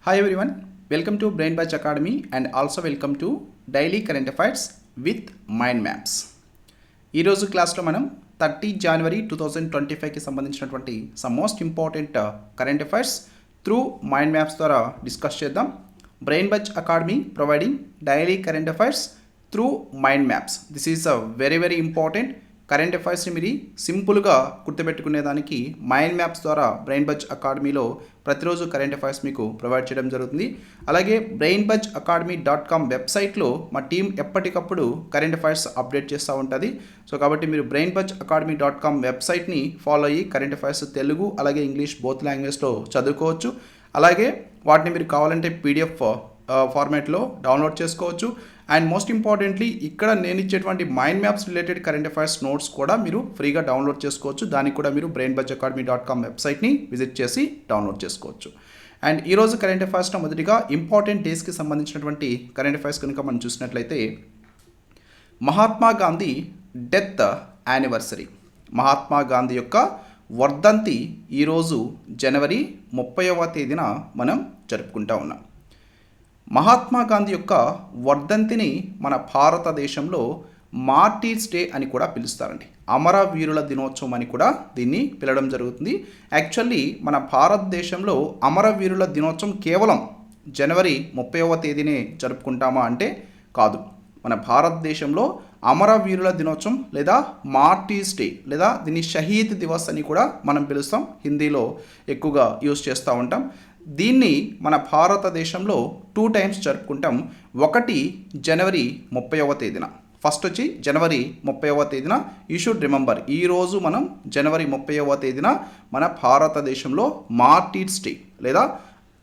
Hi everyone, welcome to Brain Batch Academy and also welcome to Daily Current Affairs with Mind Maps. ఈరోజు క్లాస్లో మనం 30 జనవరి 2025కి సంబంధించినటువంటి some most important current affairs through mind maps ద్వారా discuss చేద్దాం. Brain Bach Academy providing daily current affairs through mind maps. This is a very important. Current అఫైర్స్ని మీరు సింపుల్గా గుర్తుపెట్టుకునేదానికి మైండ్ మ్యాప్స్ ద్వారా బ్రెయిన్ బచ్ అకాడమీలో ప్రతిరోజు కరెంట్ అఫైర్స్ మీకు ప్రొవైడ్ చేయడం జరుగుతుంది. అలాగే brainbudgeacademy.com వెబ్సైట్లో మా టీం ఎప్పటికప్పుడు కరెంట్ అఫైర్స్ అప్డేట్ చేస్తూ ఉంటుంది. సో కాబట్టి మీరు brainbudgeacademy.com వెబ్సైట్ని ఫాలో అయ్యి కరెంట్ అఫైర్స్ తెలుగు అలాగే ఇంగ్లీష్ బోత్ లాంగ్వేజ్లో చదువుకోవచ్చు. అలాగే వాటిని మీరు కావాలంటే పీడిఎఫ్ ఫార్మాట్లో డౌన్లోడ్ చేసుకోవచ్చు. అండ్ మోస్ట్ ఇంపార్టెంట్లీ ఇక్కడ నేను ఇచ్చేటువంటి mind maps related current affairs notes కూడా మీరు ఫ్రీగా డౌన్లోడ్ చేసుకోవచ్చు. దానికి కూడా మీరు brainbudgeacademy.com వెబ్సైట్ని విజిట్ చేసి డౌన్లోడ్ చేసుకోవచ్చు. అండ్ ఈరోజు కరెంట్ అఫైర్స్లో మొదటిగా ఇంపార్టెంట్ డేస్కి సంబంధించినటువంటి కరెంట్ అఫైర్స్ కనుక మనం చూసినట్లయితే మహాత్మా గాంధీ డెత్ యానివర్సరీ, మహాత్మా గాంధీ యొక్క వర్ధంతి ఈరోజు జనవరి 30వ తేదీన మనం జరుపుకుంటా ఉన్నాం. మహాత్మా గాంధీ యొక్క వర్ధంతిని మన భారతదేశంలో మార్టీర్స్ డే అని కూడా పిలుస్తారండి. అమరవీరుల దినోత్సవం అని కూడా దీన్ని పిలవడం జరుగుతుంది. యాక్చువల్లీ మన భారతదేశంలో అమరవీరుల దినోత్సవం కేవలం జనవరి 30వ తేదీనే జరుపుకుంటామా అంటే కాదు. మన భారతదేశంలో అమరవీరుల దినోత్సవం లేదా మార్టీర్స్ డే లేదా దీన్ని షహీద్ దివస్ అని కూడా మనం పిలుస్తాం. హిందీలో ఎక్కువగా యూజ్ చేస్తూ ఉంటాం. దీన్ని మన భారతదేశంలో 2 టైమ్స్ జరుపుకుంటాం. ఒకటి జనవరి 30వ తేదీన, ఫస్ట్ వచ్చి జనవరి 30వ తేదీన. యూ షుడ్ రిమెంబర్, ఈరోజు మనం జనవరి 30వ తేదీన మన భారతదేశంలో మార్టీర్స్ డే లేదా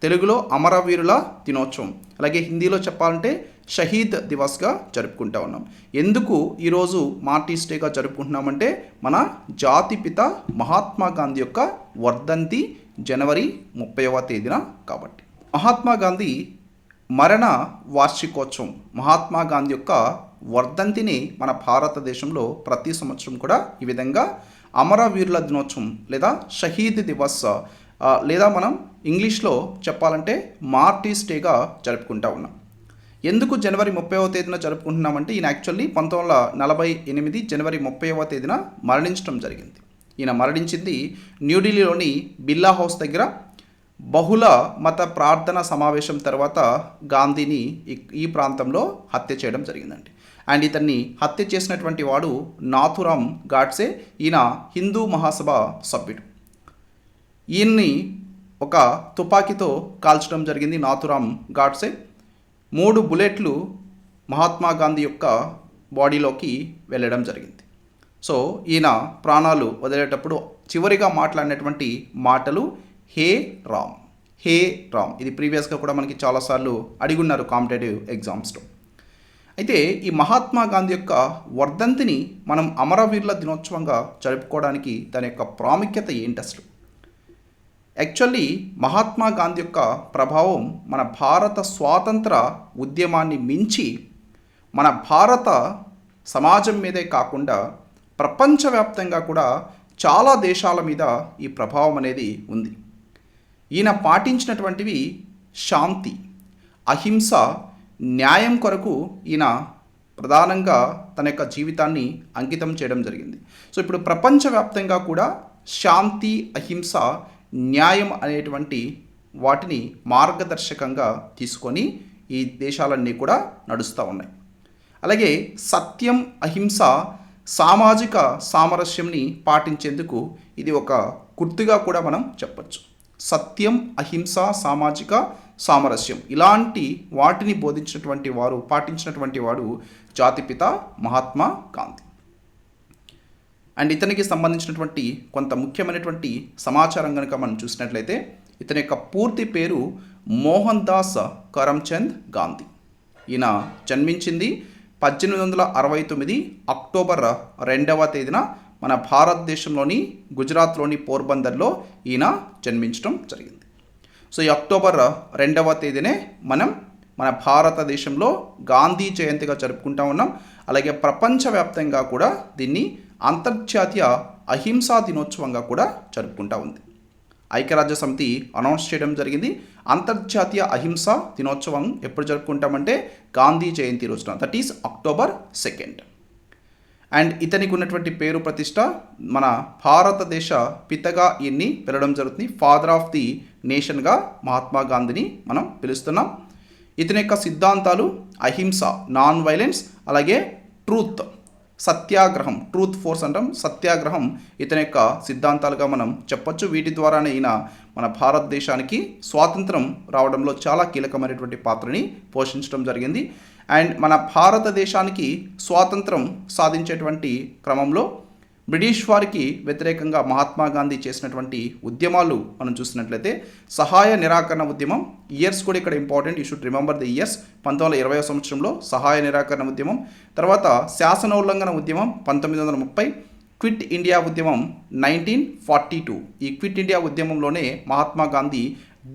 తెలుగులో అమరవీరుల దినోత్సవం, అలాగే హిందీలో చెప్పాలంటే షహీద్ దివస్గా జరుపుకుంటా ఉన్నాం. ఎందుకు ఈరోజు మార్టీర్స్ డేగా జరుపుకుంటున్నామంటే మన జాతిపిత మహాత్మా గాంధీ యొక్క వర్ధంతి జనవరి 30వ తేదీన కాబట్టి. మహాత్మా గాంధీ మరణ వార్షికోత్సవం, మహాత్మా గాంధీ యొక్క వర్ధంతిని మన భారతదేశంలో ప్రతి సంవత్సరం కూడా ఈ విధంగా అమరవీరుల దినోత్సవం లేదా షహీద్ దివస్ లేదా మనం ఇంగ్లీష్లో చెప్పాలంటే మార్టీర్స్ డేగా జరుపుకుంటా ఉన్నాం. ఎందుకు జనవరి 30వ తేదీన జరుపుకుంటున్నామంటే ఈయన యాక్చువల్లీ 1948 జనవరి 30వ తేదీన మరణించడం జరిగింది. ఈయన మరణించింది న్యూఢిల్లీలోని బిర్లా హౌస్ దగ్గర. బహుళ మత ప్రార్థన సమావేశం తర్వాత గాంధీని ఈ ప్రాంతంలో హత్య చేయడం జరిగిందండి. అండ్ ఇతన్ని హత్య చేసినటువంటి వాడు నాథురామ్ గాడ్సే. ఈయన హిందూ మహాసభ సభ్యుడు. ఈయన్ని ఒక తుపాకీతో కాల్చడం జరిగింది నాథురామ్ గాడ్సే. 3 బుల్లెట్లు మహాత్మా గాంధీ యొక్క బాడీలోకి వెళ్ళడం జరిగింది. సో ఈయన ప్రాణాలు వదిలేటప్పుడు చివరిగా మాట్లాడినటువంటి మాటలు హే రామ్, హే రామ్. ఇది ప్రీవియస్గా కూడా మనకి చాలాసార్లు అడిగున్నారు కాంపిటేటివ్ ఎగ్జామ్స్లో. అయితే ఈ మహాత్మా గాంధీ యొక్క వర్ధంతిని మనం అమరవీరుల దినోత్సవంగా జరుపుకోవడానికి దాని యొక్క ప్రాముఖ్యత ఏంటి అసలు? యాక్చువల్లీ మహాత్మా గాంధీ యొక్క ప్రభావం మన భారత స్వాతంత్ర ఉద్యమాన్ని మించి మన భారత సమాజం మీదే కాకుండా ప్రపంచవ్యాప్తంగా కూడా చాలా దేశాల మీద ఈ ప్రభావం అనేది ఉంది. ఈయన పాటించినటువంటివి శాంతి, అహింస, న్యాయం కొరకు ఈయన ప్రధానంగా తన యొక్క జీవితాన్ని అంకితం చేయడం జరిగింది. సో ఇప్పుడు ప్రపంచవ్యాప్తంగా కూడా శాంతి, అహింస, న్యాయం అనేటువంటి వాటిని మార్గదర్శకంగా తీసుకొని ఈ దేశాలన్నీ కూడా నడుస్తూ ఉన్నాయి. అలాగే సత్యం, అహింస, సామాజిక సామరస్యంని పాటించేందుకు ఇది ఒక గుర్తుగా కూడా మనం చెప్పచ్చు. సత్యం, అహింస, సామాజిక సామరస్యం ఇలాంటి వాటిని బోధించినటువంటి వారు, పాటించినటువంటి వాడు జాతిపిత మహాత్మా గాంధీ. అండ్ ఇతనికి సంబంధించినటువంటి కొంత ముఖ్యమైనటువంటి సమాచారం కనుక మనం చూసినట్లయితే ఇతని యొక్క పూర్తి పేరు మోహన్ దాస్ కరమ్చంద్ గాంధీ. ఈయన జన్మించింది 1869 అక్టోబర్ 2వ తేదీన మన భారతదేశంలోని గుజరాత్లోని పోర్బందర్లో ఈయన జన్మించడం జరిగింది. సో ఈ అక్టోబర్ 2వ తేదీనే మనం మన భారతదేశంలో గాంధీ జయంతిగా జరుపుకుంటా ఉన్నాం. అలాగే ప్రపంచవ్యాప్తంగా కూడా దీన్ని అంతర్జాతీయ అహింసా దినోత్సవంగా కూడా జరుపుకుంటా ఉంది. ఐక్యరాజ్య సమితి అనౌన్స్ చేయడం జరిగింది. అంతర్జాతీయ అహింస దినోత్సవం ఎప్పుడు జరుపుకుంటామంటే గాంధీ జయంతి రోజున, దట్ ఈస్ October 2. అండ్ ఇతనికి ఉన్నటువంటి పేరు ప్రతిష్ట మన భారతదేశ పితగా ఈయన్ని పిలవడం జరుగుతుంది. ఫాదర్ ఆఫ్ ది నేషన్గా మహాత్మా గాంధీని మనం పిలుస్తున్నాం. ఇతని యొక్క సిద్ధాంతాలు అహింస, నాన్ వైలెన్స్, అలాగే ట్రూత్, సత్యాగ్రహం, ట్రూత్ ఫోర్స్ అంటాం, సత్యాగ్రహం ఇతని యొక్క సిద్ధాంతాలుగా మనం చెప్పొచ్చు. వీటి ద్వారానే ఈయన మన భారతదేశానికి స్వాతంత్రం రావడంలో చాలా కీలకమైనటువంటి పాత్రని పోషించడం జరిగింది. అండ్ మన భారతదేశానికి స్వాతంత్రం సాధించేటువంటి క్రమంలో బ్రిటిష్ వారికి వ్యతిరేకంగా మహాత్మా గాంధీ చేసినటువంటి ఉద్యమాలు మనం చూసినట్లయితే సహాయ నిరాకరణ ఉద్యమం, ఇయర్స్ కూడా ఇక్కడ important, you should remember the years. 1920వ సంవత్సరంలో సహాయ నిరాకరణ ఉద్యమం, తర్వాత శాసనోల్లంఘన ఉద్యమం 1930, క్విట్ ఇండియా ఉద్యమం 1942. ఈ క్విట్ ఇండియా ఉద్యమంలోనే Mahatma Gandhi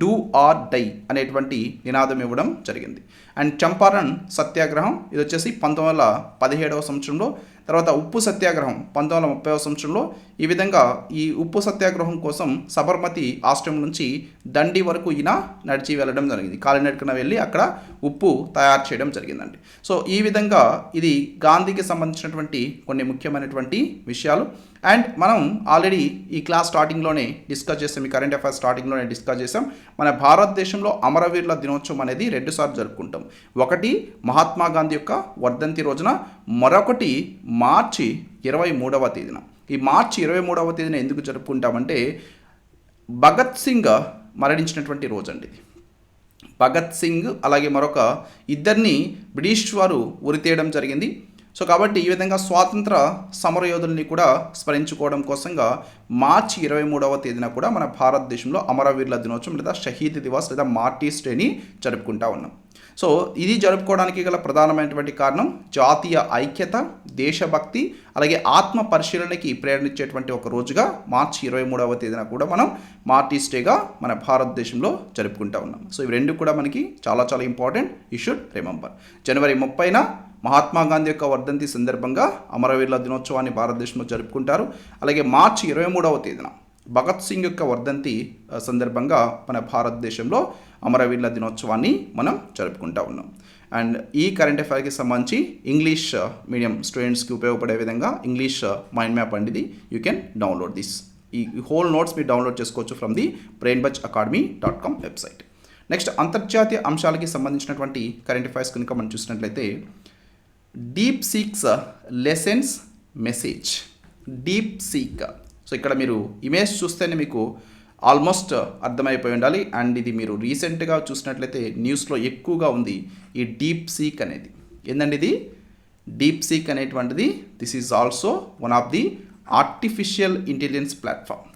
do or die అనేటువంటి నినాదం ఇవ్వడం జరిగింది. అండ్ చంపారణ్ సత్యాగ్రహం ఇది వచ్చేసి 1917వ సంవత్సరంలో, తర్వాత ఉప్పు సత్యాగ్రహం 1930వ సంవత్సరంలో. ఈ విధంగా ఈ ఉప్పు సత్యాగ్రహం కోసం సబర్మతి ఆశ్రమం నుంచి దండి వరకు ఈయన నడిచి వెళ్ళడం జరిగింది. కాలినడకన వెళ్ళి అక్కడ ఉప్పు తయారు చేయడం జరిగిందండి. సో ఈ విధంగా ఇది గాంధీకి సంబంధించినటువంటి కొన్ని ముఖ్యమైనటువంటి విషయాలు. అండ్ మనం ఆల్రెడీ ఈ క్లాస్ స్టార్టింగ్లోనే డిస్కస్ చేసాం, ఈ కరెంట్ అఫైర్స్ స్టార్టింగ్లోనే డిస్కస్ చేసాం. మన భారతదేశంలో అమరవీరుల దినోత్సవం అనేది 2 సార్లు జరుపుకుంటాం. ఒకటి మహాత్మా గాంధీ యొక్క వర్ధంతి రోజున, మరొకటి మార్చి 23వ తేదీన. ఈ మార్చి 23వ తేదీన ఎందుకు జరుపుకుంటామంటే భగత్ సింగ్ మరణించినటువంటి రోజు అండి ఇది. భగత్ సింగ్ అలాగే మరొక ఇద్దరిని బ్రిటిష్ వారు ఉరితీయడం జరిగింది. సో కాబట్టి ఈ విధంగా స్వాతంత్ర సమరయోధుల్ని కూడా స్మరించుకోవడం కోసంగా మార్చి 23వ తేదీన కూడా మన భారతదేశంలో అమరవీరుల దినోత్సవం లేదా షహీద్ దివాస్ లేదా మార్టీర్స్ డేని జరుపుకుంటా ఉన్నాం. సో ఇది జరుపుకోవడానికి గల ప్రధానమైనటువంటి కారణం జాతీయ ఐక్యత, దేశభక్తి, అలాగే ఆత్మ పరిశీలనకి ప్రేరణించేటువంటి ఒక రోజుగా మార్చి 23వ తేదీన కూడా మనం మార్టీర్స్ డేగా మన భారతదేశంలో జరుపుకుంటా ఉన్నాం. సో ఇవి రెండు కూడా మనకి చాలా చాలా ఇంపార్టెంట్, యూ షుడ్ రిమెంబర్. జనవరి 30న మహాత్మా గాంధీ యొక్క వర్ధంతి సందర్భంగా అమరవీరుల దినోత్సవాన్ని భారతదేశంలో జరుపుకుంటారు. అలాగే మార్చి 23వ తేదీన భగత్ సింగ్ యొక్క వర్ధంతి సందర్భంగా మన భారతదేశంలో అమరవీరుల దినోత్సవాన్ని మనం జరుపుకుంటా ఉన్నాం. అండ్ ఈ కరెంట్ అఫైర్కి సంబంధించి ఇంగ్లీష్ మీడియం స్టూడెంట్స్కి ఉపయోగపడే విధంగా ఇంగ్లీష్ మైండ్ మ్యాప్ అండి, యూ కెన్ డౌన్లోడ్ దిస్. ఈ హోల్ నోట్స్ మీరు డౌన్లోడ్ చేసుకోవచ్చు from the brainbuzzacademy.com website. Next అంతర్జాతీయ అంశాలకి సంబంధించినటువంటి కరెంట్ అఫైర్స్ కనుక మనం చూసినట్లయితే deep seeks lessons message. Deep seek, so ఇక్కడ మీరు ఇమేజ్ చూస్తేనే మీకు ఆల్మోస్ట్ అర్థమైపోయి ఉండాలి. అండ్ ఇది మీరు రీసెంట్గా చూసినట్లయితే న్యూస్లో ఎక్కువగా ఉంది ఈ డీప్ సీక్ అనేది. ఏంటండి ఇది డీప్ సీక్ అనేటువంటిది? This is also one of the artificial intelligence platform.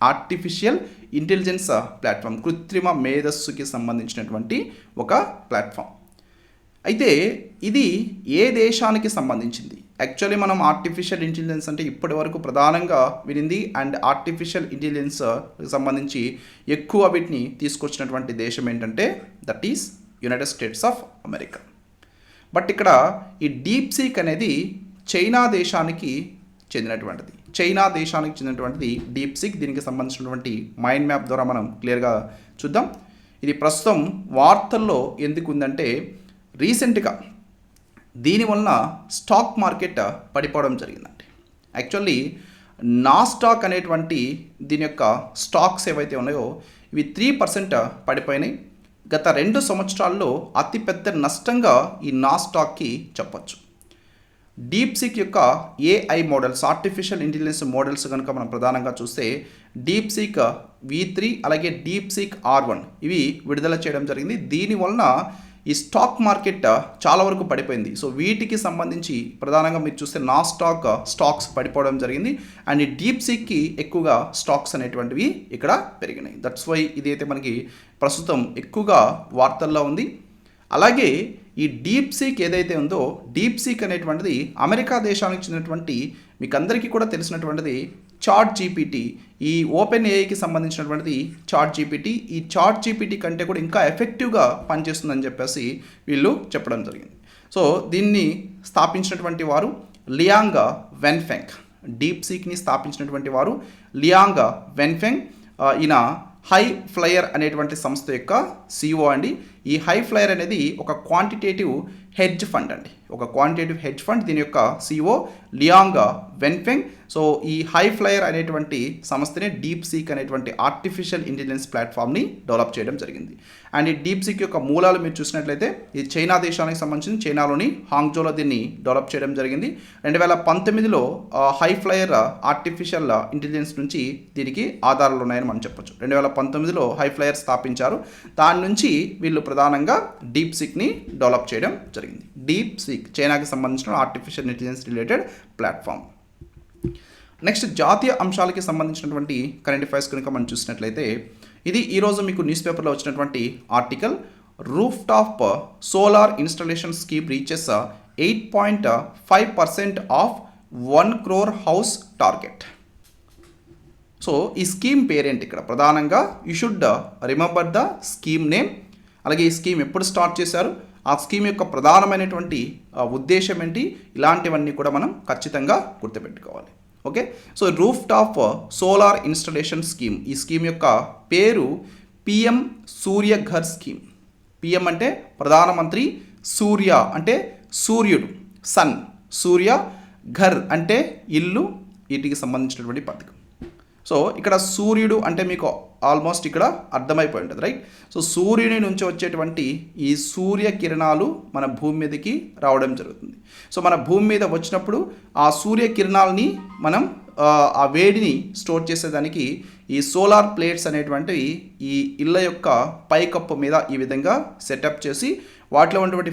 Artificial intelligence platform, కృత్రిమ మేధస్సుకి సంబంధించినటువంటి ఒక ప్లాట్ఫామ్. అయితే ఇది ఏ దేశానికి సంబంధించింది? యాక్చువల్లీ మనం ఆర్టిఫిషియల్ ఇంటెలిజెన్స్ అంటే ఇప్పటి వరకు ప్రధానంగా వినింది అండ్ ఆర్టిఫిషియల్ ఇంటెలిజెన్స్ సంబంధించి ఎక్కువ వీటిని తీసుకొచ్చినటువంటి దేశం ఏంటంటే that is United states of America. But ఇక్కడ ఈ డీప్ సీక్ అనేది చైనా దేశానికి చెందినటువంటిది. చైనా దేశానికి చెందినటువంటిది డీప్ సీక్. దీనికి సంబంధించినటువంటి మైండ్ మ్యాప్ ద్వారా మనం క్లియర్గా చూద్దాం. ఇది ప్రస్తుతం వార్తల్లో ఎందుకు ఉందంటే రీసెంట్గా దీనివలన స్టాక్ మార్కెట్ పడిపోవడం జరిగిందండి. యాక్చువల్లీ నాస్డాక్ అనేటువంటి దీని యొక్క స్టాక్స్ ఏవైతే ఉన్నాయో ఇవి 3% పడిపోయినాయి. గత 2 సంవత్సరాల్లో అతిపెద్ద నష్టంగా ఈ నాస్డాక్కి చెప్పచ్చు. డీప్ సీక్ యొక్క AI models, artificial intelligence models కనుక మనం ప్రధానంగా చూస్తే డీప్ సీక్ V3 అలాగే డీప్ సీక్ R1 ఇవి విడుదల చేయడం జరిగింది. దీనివలన ఈ స్టాక్ మార్కెట్ చాలా వరకు పడిపోయింది. సో వీటికి సంబంధించి ప్రధానంగా మీరు చూస్తే నాస్డాక్ స్టాక్స్ పడిపోవడం జరిగింది అండ్ ఈ డీప్ సీక్కి ఎక్కువగా స్టాక్స్ అనేటువంటివి ఇక్కడ పెరిగినాయి. దట్స్ వై ఇదైతే మనకి ప్రస్తుతం ఎక్కువగా వార్తల్లో ఉంది. అలాగే ఈ డీప్ సీక్ ఏదైతే ఉందో డీప్ సీక్ అనేటువంటిది అమెరికా దేశానికి చెందినటువంటి మీకు అందరికీ కూడా తెలిసినటువంటిది చాట్ జీపీటీ. ఈ ఓపెన్ ఏఐకి సంబంధించినటువంటిది చాట్ జీపీటీ. ఈ చాట్ జీపీటీ కంటే కూడా ఇంకా ఎఫెక్టివ్గా పనిచేస్తుందని చెప్పేసి వీళ్ళు చెప్పడం జరిగింది. సో దీన్ని స్థాపించినటువంటి వారు లియాంగ్ వెన్ఫెంగ్. డీప్ సీక్ని స్థాపించినటువంటి వారు లియాంగ్ వెన్ఫెంగ్. ఈయన హై ఫ్లయర్ అనేటువంటి సంస్థ యొక్క CEO అండి. ఈ హై ఫ్లయర్ అనేది ఒక క్వాంటిటేటివ్ హెడ్జ్ ఫండ్ అండి, ఒక క్వాంటిటేటివ్ హెడ్జ్ ఫండ్. దీని యొక్క CEO లియాంగ్ వెన్ఫెంగ్. సో ఈ హై ఫ్లయర్ అనేటువంటి సంస్థని డీప్ సీక్ అనేటువంటి ఆర్టిఫిషియల్ ఇంటెలిజెన్స్ ప్లాట్ఫామ్ని డెవలప్ చేయడం జరిగింది. అండ్ ఈ డీప్ సీక్ యొక్క మూలాలు మీరు చూసినట్లయితే ఇది చైనా దేశానికి సంబంధించి చైనాలోని హాంగ్జోలో దీన్ని డెవలప్ చేయడం జరిగింది. 2019లో హై ఫ్లయర్ ఆర్టిఫిషియల్ ఇంటెలిజెన్స్ నుంచి దీనికి ఆధారాలు ఉన్నాయని మనం చెప్పొచ్చు. 2019లో హై ఫ్లయర్ స్థాపించారు. దాని నుంచి వీళ్ళు ప్రధానంగా డీప్ సీక్ని డెవలప్ చేయడం జరిగింది. డీప్ సీక్ చైనాకి సంబంధించిన artificial intelligence related platform. Next జాతీయ అంశాలకి సంబంధించినటువంటి కరెంట్ అఫైర్స్ కనుక మనం చూసినట్లయితే ఇది ఈరోజు మీకు న్యూస్ పేపర్లో వచ్చినటువంటి article. Roof top solar installation scheme reaches 8.5% of 1 crore house target. So ఈ స్కీమ్ పేరేంటి ఇక్కడ ప్రధానంగా you should remember the scheme name. అలాగే ఈ స్కీమ్ ఎప్పుడు స్టార్ట్ చేశారు, ఆ స్కీమ్ యొక్క ప్రధానమైనటువంటి ఉద్దేశం ఏంటి, ఇలాంటివన్నీ కూడా మనం ఖచ్చితంగా గుర్తుపెట్టుకోవాలి. Okay, so roof top solar installation scheme, ఈ స్కీమ్ యొక్క పేరు PM సూర్యఘర్ స్కీమ్. PM అంటే ప్రధానమంత్రి, సూర్య అంటే సూర్యుడు, సన్, సూర్య, ఘర్ అంటే ఇల్లు, వీటికి సంబంధించినటువంటి పథకం. సో ఇక్కడ సూర్యుడు అంటే మీకు ఆల్మోస్ట్ ఇక్కడ అర్థమైపోయి ఉంటుంది, రైట్? సో సూర్యుని నుంచి వచ్చేటువంటి ఈ సూర్య కిరణాలు మన భూమి మీదకి రావడం జరుగుతుంది. సో మన భూమి మీద వచ్చినప్పుడు ఆ సూర్య కిరణాలని మనం ఆ వేడిని స్టోర్ చేసేదానికి ఈ సోలార్ ప్లేట్స్ అనేటువంటివి ఈ ఇళ్ళ యొక్క పైకప్పు మీద ఈ విధంగా సెటప్ చేసి వాటిలో ఉన్నటువంటి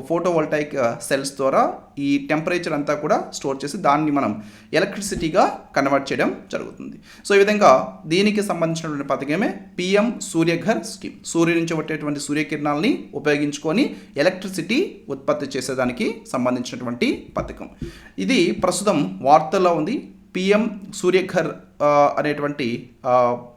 ఫోటోవోల్టాయిక్ సెల్స్ ద్వారా ఈ టెంపరేచర్ అంతా కూడా స్టోర్ చేసి దాన్ని మనం ఎలక్ట్రిసిటీగా కన్వర్ట్ చేయడం జరుగుతుంది. సో ఈ విధంగా దీనికి సంబంధించినటువంటి పథకమే PM సూర్యఘర్ స్కీమ్. సూర్యుడి నుంచి వచ్చేటువంటి సూర్యకిరణాలని ఉపయోగించుకొని ఎలక్ట్రిసిటీ ఉత్పత్తి చేసేదానికి సంబంధించినటువంటి పథకం. ఇది ప్రస్తుతం వార్తల్లో ఉంది. PM సూర్యఘర్ అనేటువంటి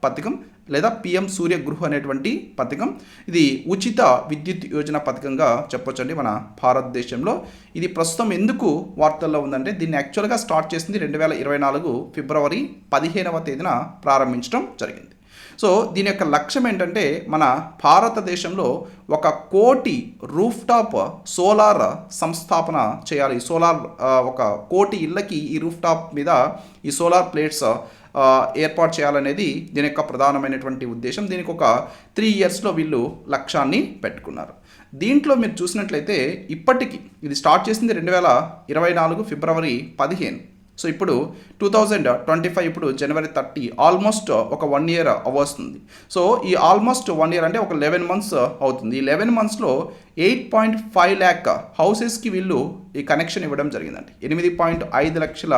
పథకం లేదా PM సూర్యగృహ అనేటువంటి పథకం. ఇది ఉచిత విద్యుత్ యోజన పథకంగా చెప్పొచ్చండి మన భారతదేశంలో. ఇది ప్రస్తుతం ఎందుకు వార్తల్లో ఉందంటే దీన్ని యాక్చువల్గా స్టార్ట్ చేసింది 2024 ఫిబ్రవరి 15వ తేదీన ప్రారంభించడం జరిగింది. సో దీని యొక్క లక్ష్యం ఏంటంటే మన భారతదేశంలో 1 కోటి రూఫ్ టాప్ సోలార్ సంస్థాపన చేయాలి. సోలార్ 1 కోటి ఇళ్ళకి ఈ రూఫ్ టాప్ మీద ఈ సోలార్ ప్లేట్స్ ఏర్పాటు చేయాలనేది దీని యొక్క ప్రధానమైనటువంటి ఉద్దేశం. దీనికి ఒక 3 yearsలో వీళ్ళు లక్ష్యాన్ని పెట్టుకున్నారు. దీంట్లో మీరు చూసినట్లయితే ఇప్పటికీ ఇది స్టార్ట్ చేసింది 2024 ఫిబ్రవరి 15. సో ఇప్పుడు 2025 ఇప్పుడు జనవరి 30, ఆల్మోస్ట్ ఒక 1 year అవ్వస్తుంది. సో ఈ ఆల్మోస్ట్ 1 year అంటే ఒక 11 months అవుతుంది. ఈ 11 monthsలో 8.5 lakh హౌసెస్కి వీళ్ళు ఈ కనెక్షన్ ఇవ్వడం జరిగిందండి. 8.5 లక్షల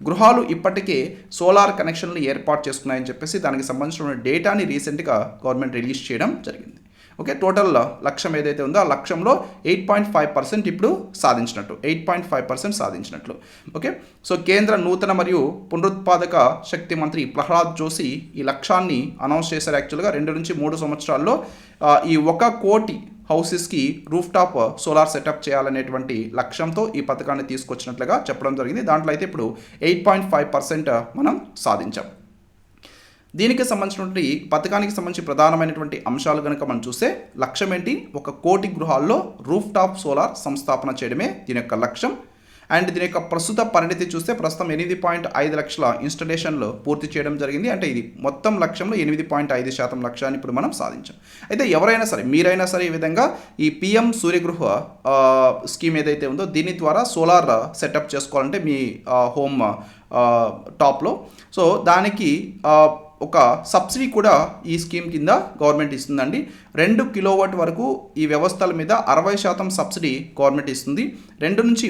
గృహాలు ఇప్పటికే సోలార్ కనెక్షన్లు ఏర్పాటు చేసుకున్నాయని చెప్పేసి దానికి సంబంధించిన డేటాని రీసెంట్గా గవర్నమెంట్ రిలీజ్ చేయడం జరిగింది. ఓకే, టోటల్ లక్ష్యం ఏదైతే ఉందో ఆ లక్ష్యంలో 8.5% ఇప్పుడు సాధించినట్టు, 8.5% సాధించినట్లు. ఓకే, సో కేంద్ర నూతన మరియు పునరుత్పాదక శక్తి మంత్రి ప్రహ్లాద్ జోషి ఈ లక్ష్యాన్ని అనౌన్స్ చేశారు. యాక్చువల్గా 2 నుంచి 3 సంవత్సరాల్లో ఈ 1 కోటి హౌసెస్కి రూఫ్ టాప్ సోలార్ సెటప్ చేయాలనేటువంటి లక్ష్యంతో ఈ పథకాన్ని తీసుకొచ్చినట్లుగా చెప్పడం జరిగింది. దాంట్లో అయితే ఇప్పుడు 8.5% మనం సాధించాం. దీనికి సంబంధించినటువంటి పథకానికి సంబంధించి ప్రధానమైనటువంటి అంశాలు కనుక మనం చూస్తే లక్ష్యం ఏంటి, 1 కోటి గృహాల్లో రూఫ్ టాప్ సోలార్ సంస్థాపన చేయడమే దీని యొక్క లక్ష్యం. అండ్ దీని యొక్క ప్రస్తుత పరిణితి చూస్తే ప్రస్తుతం 8.5 లక్షల ఇన్స్టలేషన్లు పూర్తి చేయడం జరిగింది. అంటే ఇది మొత్తం లక్ష్యంలో 8.5% లక్ష్యాన్ని ఇప్పుడు మనం సాధించాం. అయితే ఎవరైనా సరే మీరైనా సరే ఈ విధంగా ఈ PM సూర్యగృహ స్కీమ్ ఏదైతే ఉందో దీని ద్వారా సోలార్ సెటప్ చేసుకోవాలంటే మీ హోమ్ టాప్లో, సో దానికి ఒక సబ్సిడీ కూడా ఈ స్కీమ్ కింద గవర్నమెంట్ ఇస్తుందండి. 2 కిలోవాట్ వరకు ఈ వ్యవస్థల మీద 60% సబ్సిడీ గవర్నమెంట్ ఇస్తుంది. 2 నుంచి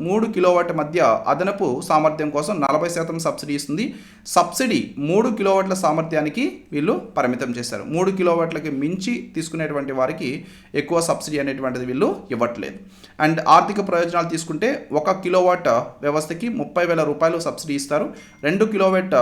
3 కిలోవాట్ మధ్య అదనపు సామర్థ్యం కోసం 40% సబ్సిడీ ఇస్తుంది. సబ్సిడీ 3 కిలోవాట్ల సామర్థ్యానికి వీళ్ళు పరిమితం చేశారు. 3 కిలోవాట్లకి మించి తీసుకునేటువంటి వారికి ఎక్కువ సబ్సిడీ అనేటువంటిది వీళ్ళు ఇవ్వట్లేదు. అండ్ ఆర్థిక ప్రయోజనాలు తీసుకుంటే 1 కిలోవాట్ వ్యవస్థకి 30,000 రూపాయలు సబ్సిడీ ఇస్తారు. 2 కిలోవాట్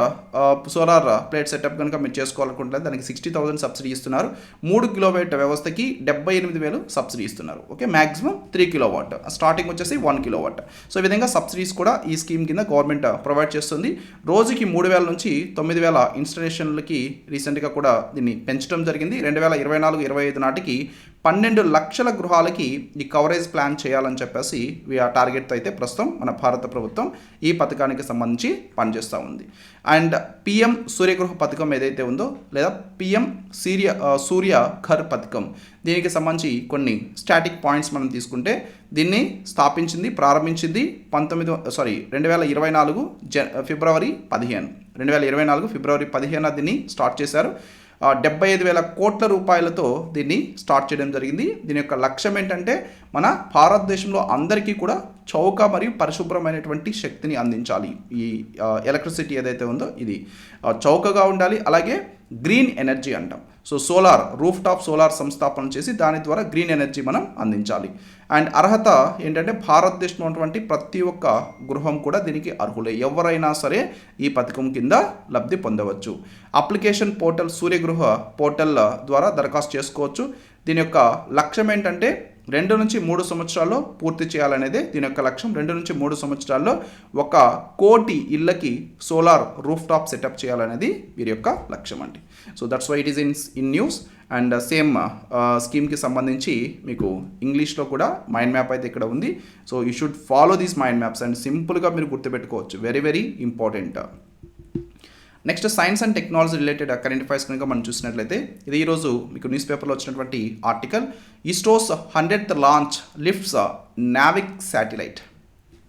సోలార్ ప్లేట్ సెటప్ కనుక మీరు చేసుకోవాలనుకుంటే దానికి 60,000 సబ్సిడీ ఇస్తున్నారు. 3 కిలోవాట్ వ్యవస్థకి 78,000 సబ్సిడీ ఇస్తున్నారు. ఓకే, మ్యాక్సిమం 3 కిలోవాట్, స్టార్టింగ్ వచ్చేసి 1 కిలోవాట్. సో ఈ విధంగా సబ్సిడీస్ కూడా ఈ స్కీమ్ కింద గవర్నమెంట్ ప్రొవైడ్ చేస్తుంది. రోజుకి 3,000 నుంచి 9,000 ఇన్స్టలేషన్లకి రీసెంట్గా కూడా దీన్ని పెంచడం జరిగింది. 2024-25 నాటికి 12 లక్షల గృహాలకి ఈ కవరేజ్ ప్లాన్ చేయాలని చెప్పేసి ఆ టార్గెట్తో అయితే ప్రస్తుతం మన భారత ప్రభుత్వం ఈ పథకానికి సంబంధించి పనిచేస్తూ ఉంది. అండ్ పిఎం సూర్యగృహ పథకం ఏదైతే ఉందో లేదా పిఎం సూర్య ఘర్ పథకం, దీనికి సంబంధించి కొన్ని స్టాటిక్ పాయింట్స్ మనం తీసుకుంటే దీన్ని ప్రారంభించింది 2024 ఫిబ్రవరి 15 దీన్ని స్టార్ట్ చేశారు. 75,000 కోట్ల రూపాయలతో దీన్ని స్టార్ట్ చేయడం జరిగింది. దీని యొక్క లక్ష్యం ఏంటంటే మన భారతదేశంలో అందరికీ కూడా చౌక మరియు పరిశుభ్రమైనటువంటి శక్తిని అందించాలి. ఈ ఎలక్ట్రిసిటీ ఏదైతే ఉందో ఇది చౌకగా ఉండాలి, అలాగే గ్రీన్ ఎనర్జీ అంటాం. సో రూఫ్ టాప్ సోలార్ సంస్థాపన చేసి దాని ద్వారా గ్రీన్ ఎనర్జీ మనం అందించాలి. అండ్ అర్హత ఏంటంటే భారతదేశంలో ఉన్నటువంటి ప్రతి ఒక్క గృహం కూడా దీనికి అర్హులే, ఎవరైనా సరే ఈ పథకం కింద లబ్ధి పొందవచ్చు. అప్లికేషన్ పోర్టల్ సూర్యగృహ పోర్టల్ ద్వారా దరఖాస్తు చేసుకోవచ్చు. దీని యొక్క లక్ష్యం ఏంటంటే 2 నుంచి 3 సంవత్సరాల్లో పూర్తి చేయాలనేదే దీని యొక్క లక్ష్యం. 2 నుంచి 3 సంవత్సరాల్లో 1 కోటి ఇళ్ళకి సోలార్ రూఫ్ టాప్ సెటప్ చేయాలనేది వీరి యొక్క లక్ష్యం అండి. So that's why it is in news. And same స్కీమ్కి సంబంధించి మీకు ఇంగ్లీష్లో కూడా మైండ్ మ్యాప్ అయితే ఇక్కడ ఉంది. So you should follow these mind maps and సింపుల్గా మీరు గుర్తుపెట్టుకోవచ్చు, very very important. Next science and technology related current affairs కనుక మనం చూసినట్లయితే ఇది ఈరోజు మీకు న్యూస్ పేపర్లో వచ్చినటువంటి article. ISRO's 100th launch lifts NavIC satellite.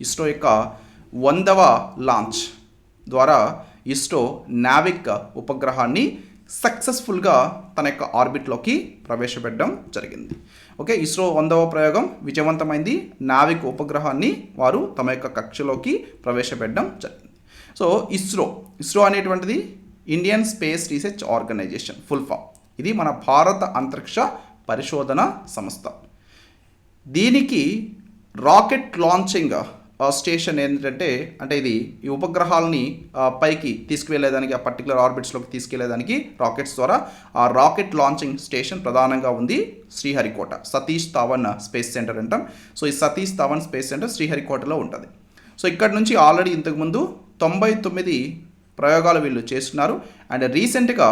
ISRO యొక్క 100వ లాంచ్ ద్వారా ఇస్రో నావిక్ ఉపగ్రహాన్ని సక్సెస్ఫుల్గా తన యొక్క ఆర్బిట్లోకి ప్రవేశపెట్టడం జరిగింది. ఓకే, ఇస్రో 100వ ప్రయోగం విజయవంతమైంది. నావిక్ ఉపగ్రహాన్ని వారు తమ యొక్క కక్షలోకి ప్రవేశపెట్టడం జరిగింది. సో ఇస్రో అనేటువంటిది Indian space research organisation full form. ఇది మన భారత అంతరిక్ష పరిశోధన సంస్థ. దీనికి రాకెట్ లాంచింగ్ స్టేషన్ ఏంటంటే ఇది ఈ ఉపగ్రహాలని పైకి తీసుకువెళ్ళేదానికి, ఆ పర్టికులర్ ఆర్బిట్స్లోకి తీసుకెళ్లేదానికి రాకెట్స్ ద్వారా ఆ రాకెట్ లాంచింగ్ స్టేషన్ ప్రధానంగా ఉంది శ్రీహరికోట, సతీష్ ధావన్ స్పేస్ సెంటర్ అంటాం. సో ఈ సతీష్ ధావన్ స్పేస్ సెంటర్ శ్రీహరికోటలో ఉంటుంది. సో ఇక్కడ నుంచి ఆల్రెడీ ఇంతకుముందు 99 ప్రయోగాలు వీళ్ళు చేస్తున్నారు. అండ్ రీసెంట్గా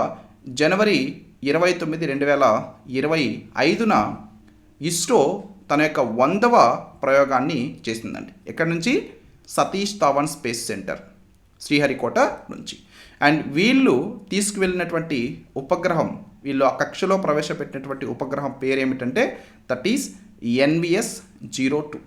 జనవరి 29, 2025 ఇస్రో తన యొక్క 100వ ప్రయోగాన్ని చేసిందండి. ఎక్కడి నుంచి? సతీష్ ధావన్ స్పేస్ సెంటర్ శ్రీహరికోట నుంచి. అండ్ వీళ్ళు తీసుకువెళ్ళినటువంటి ఉపగ్రహం, వీళ్ళు ఆ కక్షలో ప్రవేశపెట్టినటువంటి ఉపగ్రహం పేరు ఏమిటంటే దట్ ఈస్ NVS-02.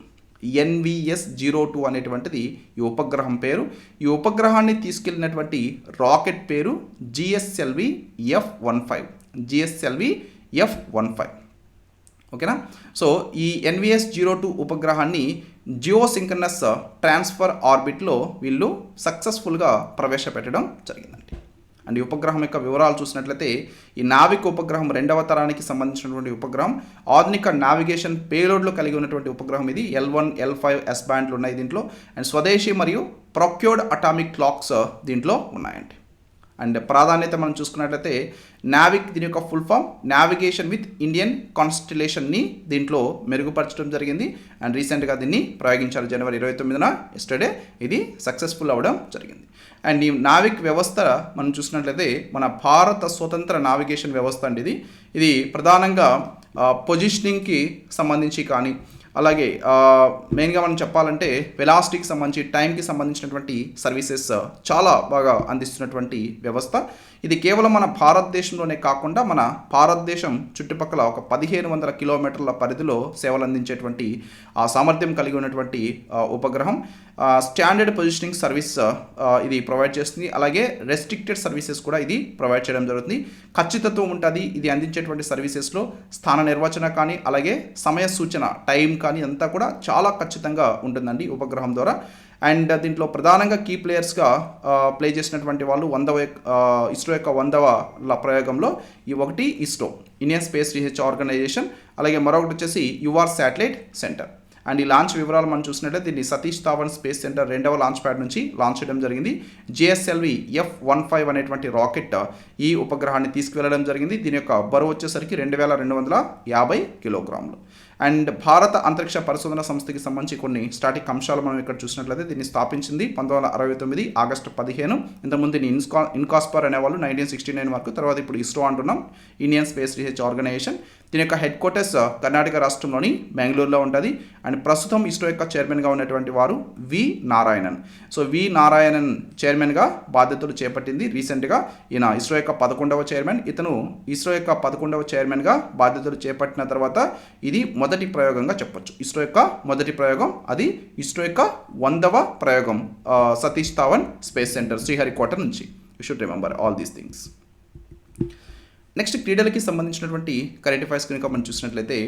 NVS-02 అనేటువంటిది ఈ ఉపగ్రహం పేరు. ఈ ఉపగ్రహాన్ని తీసుకెళ్ళినటువంటి రాకెట్ పేరు GSLV-F15. ఓకేనా? సో ఈ NVS-02 ఉపగ్రహాన్ని జియోసింక్రనస్ ట్రాన్స్ఫర్ ఆర్బిట్లో వీళ్ళు సక్సెస్ఫుల్గా ప్రవేశపెట్టడం జరిగిందండి. అండ్ ఈ ఉపగ్రహం యొక్క వివరాలు చూసినట్లయితే ఈ నావిక్ ఉపగ్రహం 2వ తరానికి సంబంధించినటువంటి ఉపగ్రహం, ఆధునిక నావిగేషన్ పేలోడ్లు కలిగి ఉన్నటువంటి ఉపగ్రహం. ఇది L1, L5 S బ్యాండ్లు ఉన్నాయి దీంట్లో. అండ్ స్వదేశీ మరియు ప్రొక్యూర్డ్ అటామిక్ క్లాక్స్ దీంట్లో ఉన్నాయండి. అండ్ ప్రాధాన్యత మనం చూసుకున్నట్లయితే నావిక్, దీని యొక్క full form navigation with Indian కాన్స్టిలేషన్ని దీంట్లో మెరుగుపరచడం జరిగింది. అండ్ రీసెంట్గా దీన్ని ప్రయోగించారు జనవరి 29న, ఎస్టర్డే ఇది సక్సెస్ఫుల్ అవ్వడం జరిగింది. అండ్ ఈ నావిక్ వ్యవస్థ మనం చూసినట్లయితే మన భారత స్వతంత్ర నావిగేషన్ వ్యవస్థ అండి. ఇది ప్రధానంగా పొజిషనింగ్కి సంబంధించి కానీ, అలాగే మెయిన్గా మనం చెప్పాలంటే వెలాసిటీకి సంబంధించి, టైంకి సంబంధించినటువంటి సర్వీసెస్ చాలా బాగా అందిస్తున్నటువంటి వ్యవస్థ. ఇది కేవలం మన భారతదేశంలోనే కాకుండా మన భారతదేశం చుట్టుపక్కల ఒక 1500 కిలోమీటర్ల పరిధిలో సేవలు అందించేటువంటి ఆ సామర్థ్యం కలిగి ఉన్నటువంటి ఉపగ్రహం. స్టాండర్డ్ పొజిషనింగ్ సర్వీస్ ఇది ప్రొవైడ్ చేస్తుంది. అలాగే రెస్ట్రిక్టెడ్ సర్వీసెస్ కూడా ఇది ప్రొవైడ్ చేయడం జరుగుతుంది. ఖచ్చితత్వం ఉంటుంది ఇది అందించేటువంటి సర్వీసెస్లో. స్థాన నిర్వచన కానీ, అలాగే సమయ సూచన, టైం కానీ అంతా కూడా చాలా ఖచ్చితంగా ఉంటుందండి ఉపగ్రహం ద్వారా. అండ్ దీంట్లో ప్రధానంగా కీ ప్లేయర్స్గా ప్లే చేసినటువంటి వాళ్ళు ఇస్రో యొక్క 100వ ప్రయోగంలో ఒకటి ISRO, Indian space research organisation, అలాగే మరొకటి వచ్చేసి UR శాటిలైట్ సెంటర్. అండ్ ఈ లాంచ్ వివరాలు మనం చూసినట్లయితే దీన్ని సతీష్ ధావన్ స్పేస్ సెంటర్ 2వ లాంచ్ ప్యాడ్ నుంచి లాంచ్ చేయడం జరిగింది. GSLV F-15 అనేటువంటి రాకెట్ ఈ ఉపగ్రహాన్ని తీసుకువెళ్ళడం జరిగింది. దీని యొక్క బరువు వచ్చేసరికి 2250 కిలోగ్రాములు. అండ్ భారత అంతరిక్ష పరిశోధన సంస్థకి సంబంధించి కొన్ని స్టాటిక్ అంశాలు మనం ఇక్కడ చూసినట్లయితే దీన్ని స్థాపించింది 1969 ఆగస్టు 15. ఇంతకుముందు దీన్ని ఇన్కాస్పర్ అనేవాళ్ళు 1969 వరకు, తర్వాత ఇప్పుడు ఇస్రో అంటున్నాం, ఇండియన్ స్పేస్ రీసెర్చ్ ఆర్గనైజేషన్. దీని యొక్క హెడ్ క్వార్టర్స్ కర్ణాటక రాష్ట్రంలోని బెంగళూరులో ఉంటుంది. అండ్ ప్రస్తుతం ఇస్రో యొక్క చైర్మన్గా ఉన్నటువంటి వారు వి నారాయణన్. సో వి నారాయణన్ చైర్మన్గా బాధ్యతలు చేపట్టింది రీసెంట్గా. ఈయన ఇస్రో యొక్క 11వ చైర్మన్. ఇతను ఇస్రో యొక్క 11వ చైర్మన్గా బాధ్యతలు చేపట్టిన తర్వాత ఇది మొదటి ప్రయోగంగా చెప్పొచ్చు. ఇస్రో యొక్క మొదటి ప్రయోగం, అది ఇస్రో యొక్క 100వ ప్రయోగం సతీష్ ధావన్ స్పేస్ సెంటర్ శ్రీహరికోట నుంచి. You should remember all these things. Next క్రీడలకి సంబంధించినటువంటి కరెంట్ అఫైర్స్ కనుక మనం చూసినట్లయితే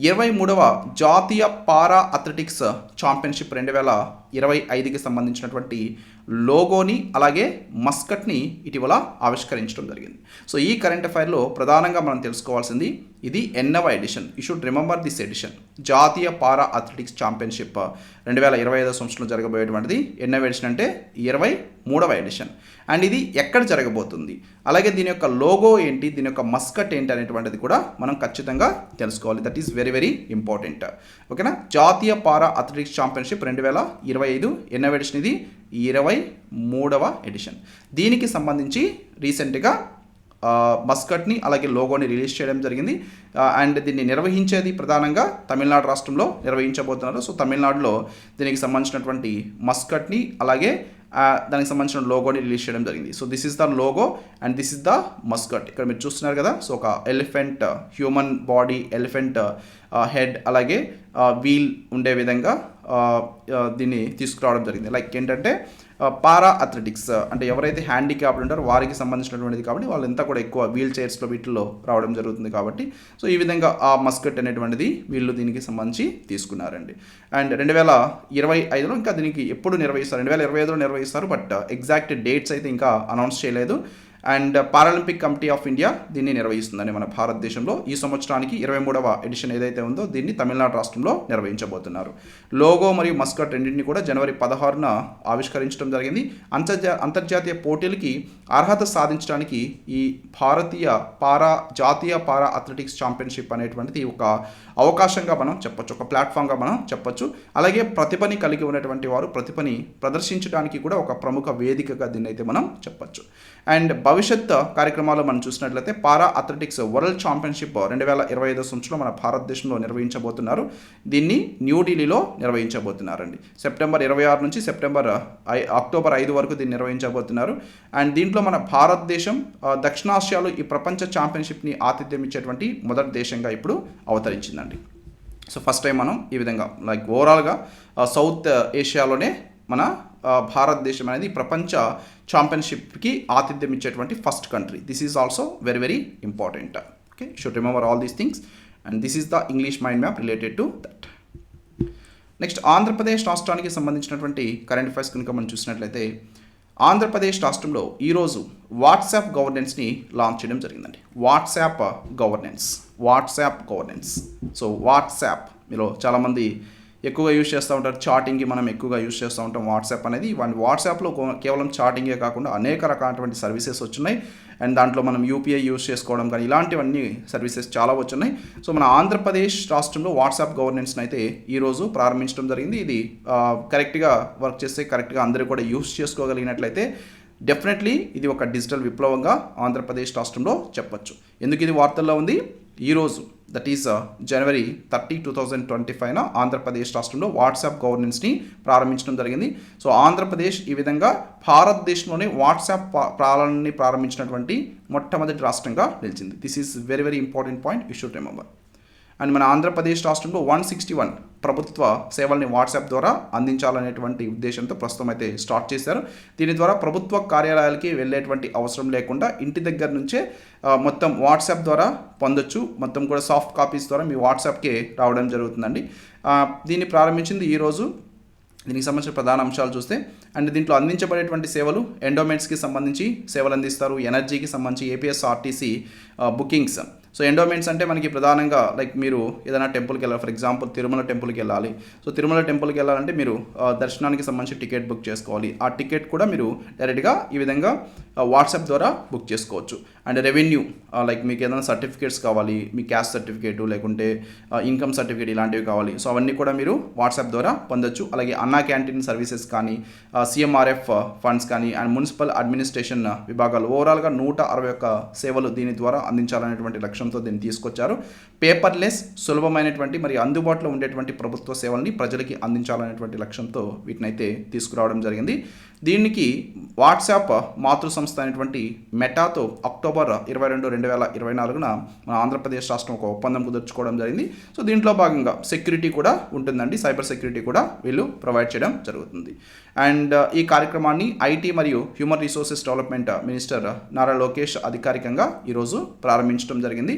23వ జాతీయ పారా అథ్లెటిక్స్ ఛాంపియన్షిప్ 2025కి సంబంధించినటువంటి లోగోని అలాగే మస్కట్ని ఇటీవల ఆవిష్కరించడం జరిగింది. సో ఈ కరెంట్ అఫైర్లో ప్రధానంగా మనం తెలుసుకోవాల్సింది ఇది 8వ edition. You should remember this edition. జాతీయ పారా అథ్లెటిక్స్ ఛాంపియన్షిప్ 2025 సంవత్సరంలో జరగబోయేటువంటిది 8వ ఎడిషన్, అంటే 23వ ఎడిషన్. అండ్ ఇది ఎక్కడ జరగబోతుంది, అలాగే దీని యొక్క లోగో ఏంటి, దీని యొక్క మస్కట్ ఏంటి అనేటువంటిది కూడా మనం ఖచ్చితంగా తెలుసుకోవాలి. That is very very important. ఓకేనా. జాతీయ పారా అథ్లెటిక్స్ ఛాంపియన్షిప్ 2025 8వ ఎడిషన్, ఇది 23వ ఎడిషన్. దీనికి సంబంధించి రీసెంట్గా మస్కట్ని అలాగే లోగోని రిలీజ్ చేయడం జరిగింది. అండ్ దీన్ని నిర్వహించేది ప్రధానంగా తమిళనాడు రాష్ట్రంలో నిర్వహించబోతున్నారు. సో తమిళనాడులో దీనికి సంబంధించినటువంటి మస్కట్ని అలాగే దానికి సంబంధించిన లోగోని రిలీజ్ చేయడం జరిగింది. So this is the logo and this is the Muscat. ఇక్కడ మీరు చూస్తున్నారు కదా. సో ఒక elephant, human body, elephant head అలాగే వీల్ ఉండే విధంగా దీన్ని తీసుకురావడం జరిగింది. లైక్ ఏంటంటే పారా అథ్లెటిక్స్ అంటే ఎవరైతే హ్యాండిక్యాప్డ్ ఉంటారో వారికి సంబంధించినటువంటిది కాబట్టి వాళ్ళంతా కూడా ఎక్కువ వీల్ చైర్స్లో వీటిల్లో రావడం జరుగుతుంది కాబట్టి సో ఈ విధంగా ఆ మస్కట్ అనేటువంటిది వీళ్ళు దీనికి సంబంధించి తీసుకున్నారండి. అండ్ 2025లో ఇంకా దీనికి ఎప్పుడు నిర్వహిస్తారు, 2025లో నిర్వహిస్తారు, బట్ ఎగ్జాక్ట్ డేట్స్ అయితే ఇంకా అనౌన్స్ చేయలేదు. And Paralympic committee of India దీన్ని నిర్వహిస్తుందని మన భారతదేశంలో ఈ సంవత్సరానికి 23వ ఎడిషన్ ఏదైతే ఉందో దీన్ని తమిళనాడు రాష్ట్రంలో నిర్వహించబోతున్నారు. లోగో మరియు మస్కట్ రెండింటిని కూడా జనవరి 16న ఆవిష్కరించడం జరిగింది. అంతర్జాతీయ పోటీలకి అర్హత సాధించడానికి ఈ జాతీయ పారా అథ్లెటిక్స్ ఛాంపియన్షిప్ అనేటువంటిది ఒక అవకాశంగా మనం చెప్పొచ్చు, ఒక ప్లాట్ఫామ్గా మనం చెప్పొచ్చు. అలాగే ప్రతిభని కలిగి ఉన్నటువంటి వారు ప్రతిభని ప్రదర్శించడానికి కూడా ఒక ప్రముఖ వేదికగా దీన్ని అయితే మనం చెప్పొచ్చు. అండ్ భవిష్యత్ కార్యక్రమాలు మనం చూసినట్లయితే పారా అథ్లెటిక్స్ వరల్డ్ ఛాంపియన్షిప్ 2025 సంవత్సరంలో మన భారతదేశంలో నిర్వహించబోతున్నారు. దీన్ని న్యూఢిల్లీలో నిర్వహించబోతున్నారండి. సెప్టెంబర్ 26 నుంచి అక్టోబర్ 5 వరకు దీన్ని నిర్వహించబోతున్నారు. అండ్ దీంట్లో మన భారతదేశం దక్షిణాసియాలో ఈ ప్రపంచ ఛాంపియన్షిప్ని ఆతిథ్యం ఇచ్చేటువంటి మొదటి దేశంగా ఇప్పుడు అవతరించిందండి. సో ఫస్ట్ టైం మనం ఈ విధంగా లైక్ ఓవరాల్గా సౌత్ ఏషియాలోనే మన భారతదేశం అనేది ప్రపంచ ఛాంపియన్షిప్కి ఆతిథ్యం ఇచ్చేటువంటి first country. This is also very very important. Okay, should remember all these things and this is the English mind map related to that. Next Andhra Pradesh రాష్ట్రానికి సంబంధించినటువంటి కరెంట్ అఫైర్స్ కనుక మనం చూసినట్లయితే ఆంధ్రప్రదేశ్ రాష్ట్రంలో ఈరోజు వాట్సాప్ గవర్నెన్స్ని లాంచ్ చేయడం జరిగిందండి. WhatsApp governance. సో వాట్సాప్ మీరు చాలామంది ఎక్కువగా యూజ్ చేస్తూ ఉంటారు. చాటింగ్కి మనం ఎక్కువగా యూజ్ చేస్తూ ఉంటాం వాట్సాప్ అనేది. వాట్సాప్లో కేవలం చాటింగే కాకుండా అనేక రకాలైనటువంటి సర్వీసెస్ వచ్చున్నాయి. అండ్ దాంట్లో మనం యూపీఐ యూజ్ చేసుకోవడం కానీ ఇలాంటివన్నీ సర్వీసెస్ చాలా వచ్చున్నాయి. సో మన ఆంధ్రప్రదేశ్ రాష్ట్రంలో వాట్సాప్ గవర్నెన్స్ని అయితే ఈరోజు ప్రారంభించడం జరిగింది. ఇది కరెక్ట్గా వర్క్ చేస్తే కరెక్ట్గా అందరూ కూడా యూజ్ చేసుకోగలిగినట్లయితే డెఫినెట్లీ ఇది ఒక డిజిటల్ విప్లవంగా ఆంధ్రప్రదేశ్ రాష్ట్రంలో చెప్పొచ్చు. ఎందుకు ఇది వార్తల్లో ఉంది? ఈరోజు దట్ ఈస్ జనవరి 30, 2025 ఆంధ్రప్రదేశ్ రాష్ట్రంలో వాట్సాప్ గవర్నెన్స్ని ప్రారంభించడం జరిగింది. సో ఆంధ్రప్రదేశ్ ఈ విధంగా భారతదేశంలోనే వాట్సాప్ పాలనని ప్రారంభించినటువంటి మొట్టమొదటి రాష్ట్రంగా నిలిచింది. This is very very important point, you should remember. And మన ఆంధ్రప్రదేశ్ రాష్ట్రంలో 161 ప్రభుత్వ సేవల్ని వాట్సాప్ ద్వారా అందించాలనేటువంటి ఉద్దేశంతో ప్రస్తుతం అయితే స్టార్ట్ చేశారు. దీని ద్వారా ప్రభుత్వ కార్యాలయాలకి వెళ్ళేటువంటి అవసరం లేకుండా ఇంటి దగ్గర నుంచే మొత్తం వాట్సాప్ ద్వారా పొందొచ్చు. మొత్తం కూడా సాఫ్ట్ కాపీస్ ద్వారా మీ వాట్సాప్కే రావడం జరుగుతుందండి. దీన్ని ప్రారంభించింది ఈరోజు. దీనికి సంబంధించిన ప్రధాన అంశాలు చూస్తే అండ్ దీంట్లో అందించబడేటువంటి సేవలు ఎండోమెంట్స్కి సంబంధించి సేవలు అందిస్తారు, ఎనర్జీకి సంబంధించి ఏపీఎస్ఆర్టీసీ బుకింగ్స్, సో ఎండోమెంట్స్ అంటే మనకి ప్రధానంగా లైక్ మీరు ఏదైనా టెంపుల్కి వెళ్ళాలి, ఫర్ ఎగ్జాంపుల్ తిరుమల టెంపుల్కి వెళ్ళాలి. సో తిరుమల టెంపుల్కి వెళ్ళాలంటే మీరు దర్శనానికి సంబంధించి టికెట్ బుక్ చేసుకోవాలి. ఆ టికెట్ కూడా మీరు డైరెక్ట్గా ఈ విధంగా వాట్సాప్ ద్వారా బుక్ చేసుకోవచ్చు. అండ్ రెవెన్యూ లైక్ మీకు ఏదైనా సర్టిఫికేట్స్ కావాలి, మీ క్యాస్ట్ సర్టిఫికేటు లేకుంటే ఇన్కమ్ సర్టిఫికేట్ ఇలాంటివి కావాలి. సో అవన్నీ కూడా మీరు వాట్సాప్ ద్వారా పొందొచ్చు. అలాగే అన్నా క్యాంటీన్ సర్వీసెస్ కానీ, సిఎంఆర్ఎఫ్ ఫండ్స్ కానీ, అండ్ మున్సిపల్ అడ్మినిస్ట్రేషన్ విభాగాలు ఓవరాల్గా 161 సేవలు దీని ద్వారా అందించాలనేటువంటి లక్ష్యంతో దీన్ని తీసుకొచ్చారు. పేపర్లెస్, సులభమైనటువంటి మరియు అందుబాటులో ఉండేటువంటి ప్రభుత్వ సేవల్ని ప్రజలకి అందించాలనేటువంటి లక్ష్యంతో వీటినైతే తీసుకురావడం జరిగింది. దీనికి వాట్సాప్ మాతృ సంస్థ అయినటువంటి మెటాతో అక్టోబర్ 22, 2024 మన ఆంధ్రప్రదేశ్ రాష్ట్రం ఒక ఒప్పందం కుదుర్చుకోవడం జరిగింది. సో దీంట్లో భాగంగా సెక్యూరిటీ కూడా ఉంటుందండి, సైబర్ సెక్యూరిటీ కూడా వీళ్ళు ప్రొవైడ్ చేయడం జరుగుతుంది. అండ్ ఈ కార్యక్రమాన్ని ఐటీ మరియు human resources development minister Nara Lokesh అధికారికంగా ఈరోజు ప్రారంభించడం జరిగింది.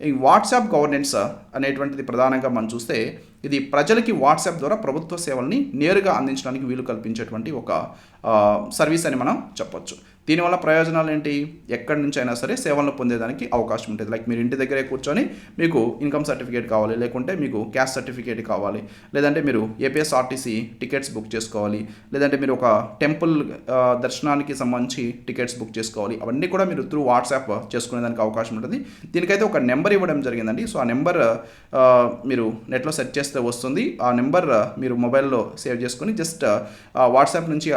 ఈ వాట్సాప్ గవర్నెన్స్ అనేటువంటిది ప్రధానంగా మనం చూస్తే ఇది ప్రజలకి వాట్సాప్ ద్వారా ప్రభుత్వ సేవల్ని నేరుగా అందించడానికి వీలు కల్పించేటువంటి ఒక సర్వీస్ అని మనం చెప్పొచ్చు. దీనివల్ల ప్రయోజనాలు ఏంటి? ఎక్కడి నుంచి అయినా సరే సేవలను పొందేదానికి అవకాశం ఉంటుంది. లైక్ మీరు ఇంటి దగ్గరే కూర్చొని మీకు ఇన్కమ్ సర్టిఫికేట్ కావాలి, లేకుంటే మీకు క్యాస్ట్ సర్టిఫికేట్ కావాలి, లేదంటే మీరు ఏపీఎస్ఆర్టీసీ టికెట్స్ బుక్ చేసుకోవాలి, లేదంటే మీరు ఒక టెంపుల్ దర్శనానికి సంబంధించి టికెట్స్ బుక్ చేసుకోవాలి. అవన్నీ కూడా మీరు త్రూ వాట్సాప్ చేసుకునేదానికి అవకాశం ఉంటుంది. దీనికైతే ఒక నెంబర్ ఇవ్వడం జరిగిందండి. సో ఆ నెంబర్ మీరు నెట్లో సెర్చ్ చేస్తే వస్తుంది. ఆ నెంబర్ మీరు మొబైల్లో సేవ్ చేసుకొని జస్ట్ వాట్సాప్ నుంచి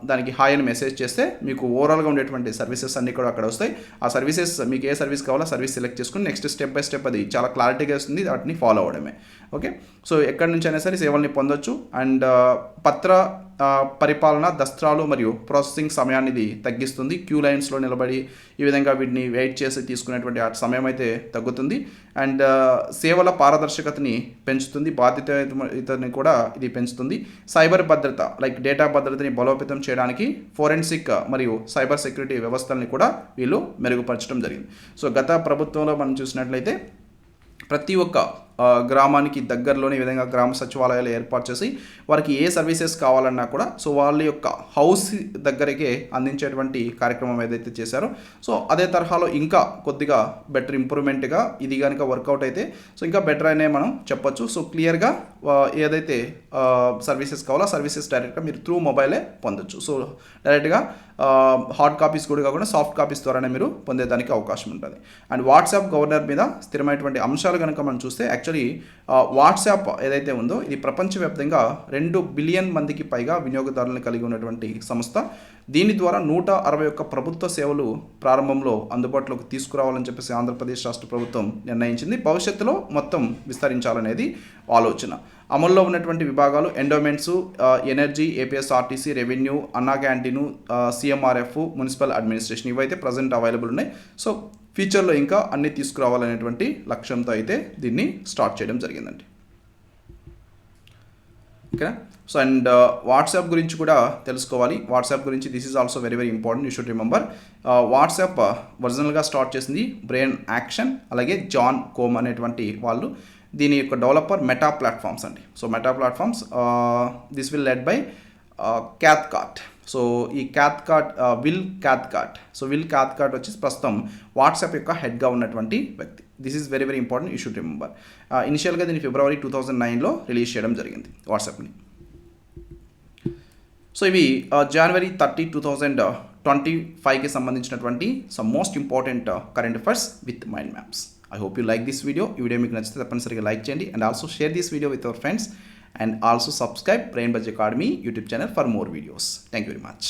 దానికి హాయ్ అని మెసేజ్ చేస్తే మీకు ఓవరాల్గా ఉండేటువంటి సర్వీసెస్ అన్నీ కూడా అక్కడ వస్తాయి. ఆ సర్వీసెస్ మీకు ఏ సర్వీస్ కావాలో సర్వీస్ సెలెక్ట్ చేసుకుని నెక్స్ట్ స్టెప్ బై స్టెప్ అది చాలా క్లారిటీగా వస్తుంది, వాటిని ఫాలో అవ్వడమే. ఓకే, సో ఎక్కడి నుంచి అయినా సరే సేవల్ని పొందొచ్చు. అండ్ పత్ర పరిపాలన, దస్త్రాలు మరియు ప్రాసెసింగ్ సమయాన్ని ఇది తగ్గిస్తుంది. క్యూ లైన్స్లో నిలబడి ఈ విధంగా వీటిని వెయిట్ చేసి తీసుకునేటువంటి ఆ సమయం అయితే తగ్గుతుంది. అండ్ సేవల పారదర్శకతని పెంచుతుంది, బాధ్యతని కూడా ఇది పెంచుతుంది. సైబర్ భద్రత లైక్ డేటా భద్రతని బలోపేతం చేయడానికి ఫోరెన్సిక్ మరియు సైబర్ సెక్యూరిటీ వ్యవస్థల్ని కూడా వీళ్ళు మెరుగుపరచడం జరిగింది. సో గత ప్రభుత్వంలో మనం చూసినట్లయితే ప్రతి ఒక్క గ్రామానికి దగ్గరలోని ఈ విధంగా గ్రామ సచివాలయాలు ఏర్పాటు చేసి వారికి ఏ సర్వీసెస్ కావాలన్నా కూడా సో వాళ్ళ యొక్క హౌస్ దగ్గరికే అందించేటువంటి కార్యక్రమం ఏదైతే చేశారో సో అదే తరహాలో ఇంకా కొద్దిగా బెటర్ ఇంప్రూవ్మెంట్గా ఇది కనుక వర్కౌట్ అయితే సో ఇంకా బెటర్ అనే మనం చెప్పొచ్చు. సో క్లియర్గా ఏదైతే సర్వీసెస్ కావాలో సర్వీసెస్ డైరెక్ట్గా మీరు త్రూ మొబైలే పొందొచ్చు. సో డైరెక్ట్గా హార్డ్ కాపీస్ కూడా కాకుండా సాఫ్ట్ కాపీస్ ద్వారానే మీరు పొందేదానికి అవకాశం ఉంటుంది. అండ్ వాట్సాప్ గవర్నర్ మీద స్థిరమైనటువంటి అంశాలు కనుక మనం చూస్తే యాక్చువల్లీ వాట్సాప్ ఏదైతే ఉందో ఇది ప్రపంచవ్యాప్తంగా 2 బిలియన్ మందికి పైగా వినియోగదారులను కలిగి ఉన్నటువంటి సంస్థ. దీని ద్వారా 161 ప్రభుత్వ సేవలు ప్రారంభంలో అందుబాటులోకి తీసుకురావాలని చెప్పేసి ఆంధ్రప్రదేశ్ రాష్ట్ర ప్రభుత్వం నిర్ణయించింది. భవిష్యత్తులో మొత్తం విస్తరించాలనేది ఆలోచన. అమల్లో ఉన్నటువంటి విభాగాలు ఎండోమెంట్స్, ఎనర్జీ, ఏపీఎస్ఆర్టీసీ, రెవెన్యూ, అన్నా క్యాంటీను, సిఎంఆర్ఎఫ్, మున్సిపల్ అడ్మినిస్ట్రేషన్ ఇవైతే ప్రజెంట్ అవైలబుల్ ఉన్నాయి. సో ఫ్యూచర్లో ఇంకా అన్నీ తీసుకురావాలనేటువంటి లక్ష్యంతో అయితే దీన్ని స్టార్ట్ చేయడం జరిగిందండి. ఓకేనా? సో అండ్ వాట్సాప్ గురించి కూడా తెలుసుకోవాలి. వాట్సాప్ గురించి this is also very very important, you should remember. WhatsApp ఒరిజినల్గా స్టార్ట్ చేసింది బ్రెయిన్ యాక్షన్ అలాగే జాన్ కోమ్ అనేటువంటి వాళ్ళు. దీని యొక్క డెవలపర్ మెటా ప్లాట్ఫామ్స్ అండి. So Meta platforms this will led by Cathcart. So ఈ విల్ క్యాథ్కార్ట్ వచ్చి ప్రస్తుతం వాట్సాప్ యొక్క హెడ్గా ఉన్నటువంటి వ్యక్తి. This is very very important, you should remember. ఇనిషియల్గా దీన్ని ఫిబ్రవరి 2009లో రిలీజ్ చేయడం జరిగింది వాట్సాప్ని. సో ఇవి జనవరి 30, 2025కి సంబంధించినటువంటి some most important current affairs with mind maps. I hope you like this video. ఈ వీడియో మీకు నచ్చితే తప్పనిసరిగా లైక్ చేయండి and also share this video with your friends and also subscribe Brain Buzz Academy YouTube channel for more videos. Thank you very much.